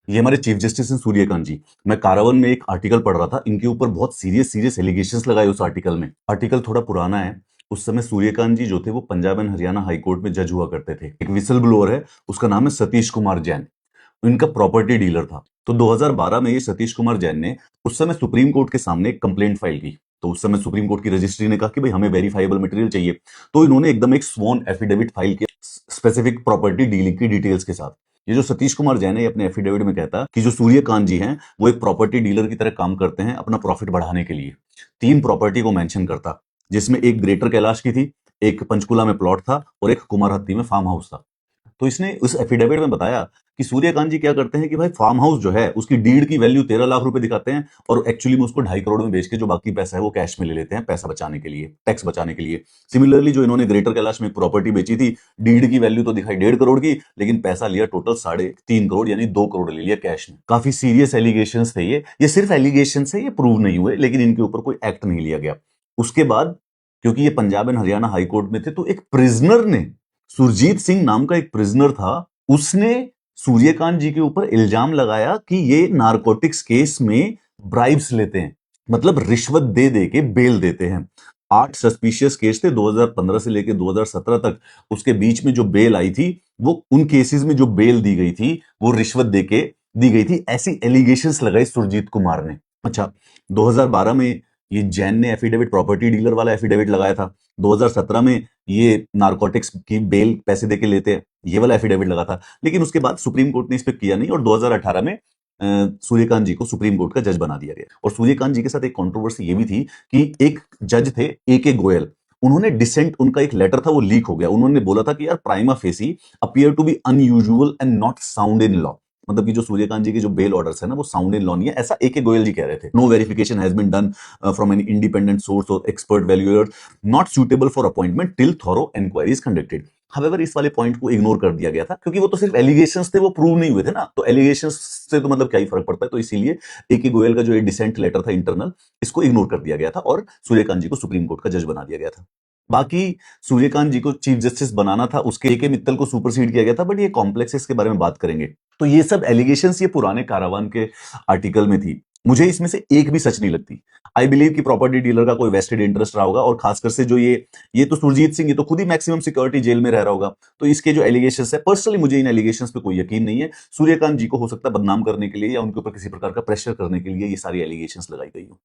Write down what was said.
ये हमारे chief justice हैं सूर्यकांत जी। मैं कारावन में एक आर्टिकल पढ़ रहा था, इनके ऊपर बहुत सीरियस सीरियस एलिगेशंस लगाए उस आर्टिकल में। आर्टिकल थोड़ा पुराना है। उस समय सूर्यकांत जी जो थे वो Punjab and Haryana high court में जज हुआ करते थे। एक विसल ब्लोअर है, उसका नाम है सतीश कुमार जैन। इनका प्रॉपर्टी डीलर था। तो 2012 में ये सतीश कुमार जैन ने उस समय सुप्रीम कोर्ट के सामने एक कंप्लेंट फाइल की। तो उस समय सुप्रीम कोर्ट की रजिस्ट्री ने कहा कि भाई हमें वेरीफाइबल मटेरियल चाहिए। तो इन्होंने एकदम एक स्वॉन एफिडेविट फाइल किया स्पेसिफिक प्रॉपर्टी डीलिंग की डिटेल्स के साथ। ये जो सतीश कुमार जैन है अपने एफिडेविट में कहता कि जो सूर्यकांत जी हैं वो एक प्रॉपर्टी डीलर की तरह काम करते हैं अपना प्रॉफिट बढ़ाने के लिए। 3 प्रॉपर्टी को मेंशन करता, जिसमें एक ग्रेटर कैलाश की थी, एक पंचकुला में प्लॉट था और एक कुमारहत्ती में फार्म हाउस था। तो इसने उस एफिडेविट में बताया कि सूर्यकांत जी क्या करते हैं कि भाई फार्म हाउस जो है उसकी डीड की वैल्यू 13 लाख रुपए दिखाते हैं और एक्चुअली में उसको 2.5 करोड़ में बेच के जो बाकी पैसा है वो कैश में ले लेते हैं, पैसा बचाने के लिए, टैक्स बचाने के लिए। सिमिलरली जो इन्होंने ग्रेटर कैलाश में एक प्रॉपर्टी बेची थी, डीड की वैल्यू तो दिखाई 1.5 करोड़ की, लेकिन पैसा लिया टोटल 3.5 करोड़ यानी 2 करोड़ ले लिया कैश में। काफी सीरियस एलिगेशन थे ये सिर्फ एलिगेशन है, ये प्रूव नहीं हुए, लेकिन इनके ऊपर कोई एक्ट नहीं लिया गया। उसके बाद क्योंकि ये Punjab and Haryana high court में थे, तो एक प्रिजनर ने, सुरजीत सिंह नाम का एक प्रिजनर था, उसने सूर्यकांत जी के ऊपर इल्जाम लगाया कि ये नारकोटिक्स केस में ब्राइब्स लेते हैं, मतलब रिश्वत दे दे के बेल देते हैं। 8 सस्पिशियस केस थे 2015 से लेकर 2017 तक। उसके बीच में जो बेल आई थी, वो उन केसेस में जो बेल दी गई थी वो रिश्वत दे के दी गई थी, ऐसी एलिगेशंस लगाई सुरजीत कुमार ने। अच्छा, 2012 में ये जैन ने एफिडेविट, प्रॉपर्टी डीलर वाला एफिडेविट लगाया था। 2017 में ये नारकोटिक्स की बेल पैसे देके लेते हैं, ये वाला एफिडेविट लगा था। लेकिन उसके बाद सुप्रीम कोर्ट ने इस पे किया नहीं और 2018 में सूर्यकांत जी को सुप्रीम कोर्ट का जज बना दिया गया। और सूर्यकांत जी के साथ एक कंट्रोवर्सी ये भी थी कि एक जज थे ए गोयल, उन्होंने डिसेंट, उनका एक लेटर था वो लीक हो गया। उन्होंने बोला था कि यार prima facie appear to be unusual and not sound in law, मतलब कि जो सूर्यकांत जी के जो बेल ऑर्डर्स है ना वो साउंड इन लॉ नहीं है, ऐसा ए गोयल जी कह रहे थे। No verification has been done from an independent source और expert valuer, not suitable for appointment till thorough inquiry is conducted. However इस वाले पॉइंट को इग्नोर कर दिया गया था क्योंकि वो तो सिर्फ एलिगेशंस थे, वो प्रूव नहीं हुए थे ना, तो एलिगेशंस से तो मतलब क्या ही फर्क पड़ता है। तो इसीलिए ए गोयल का जो ये डिसेंट लेटर था इंटरनल, इसको इग्नोर कर दिया गया था और सूर्यकांत जी को सुप्रीम कोर्ट का जज बना दिया गया था। बाकी सूर्यकांत जी को चीफ जस्टिस बनाना था, उसके ए मित्तल को सुपरसीड किया गया था, बट ये कॉम्प्लेक्स है, इसके बारे में बात करेंगे। तो ये सब एलिगेशंस ये पुराने कारावान के आर्टिकल में थी। मुझे इसमें से एक भी सच नहीं लगती। आई बिलीव कि प्रॉपर्टी डीलर का कोई वेस्टेड इंटरेस्ट रहा होगा, और खासकर से जो ये तो सुरजीत सिंह, ये तो खुद ही मैक्सिमम सिक्योरिटी जेल में रह रहा होगा। तो इसके जो एलिगेशंस है, पर्सनली मुझे इन एलिगेशंस पे कोई यकीन नहीं है। सूर्यकांत जी को हो सकता है बदनाम करने के लिए या उनके ऊपर किसी प्रकार का प्रेशर करने के लिए ये सारी एलिगेशंस लगाई गई हो।